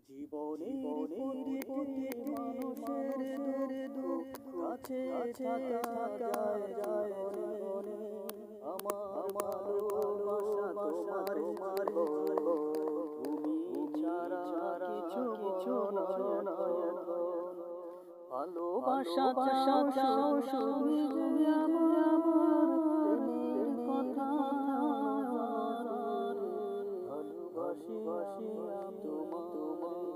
জীবনের প্রতিটি মানুষের দুঃখ কাছে থাকা যায় জীবনে। আমার ভালোবাসা তোমার তুমি ছাড়া কিছু নয় এখন। ভালোবাসা চাও শুনি আমার প্রেমের কথা, ভালোবাসি তোমারে।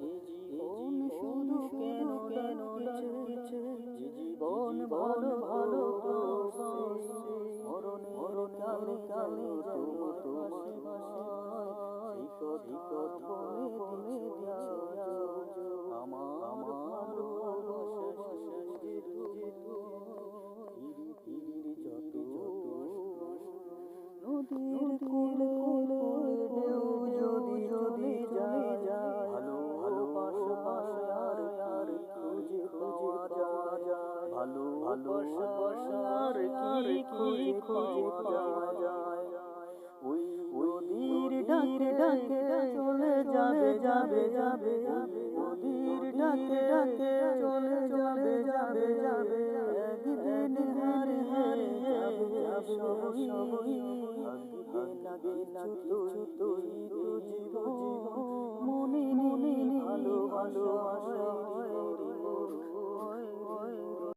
এই জীবন শুধু কেন ডাকছে, জীবন ভালো মরণের কালে তোমার সেই কথা বলে দিও আমার ভালোবাসা যত নদীর কূলে ঢেউ যদি যায় ভালোবাসা আর খুঁজে পাওয়া যায়, ভালোবাসা আর খুঁজে পাওয়া যায়। ওই নদীর ডাকে চলে যাবে নদীর ডাকে চলে যাবে একদিন হারিয়ে যাবে সবই। লাগে না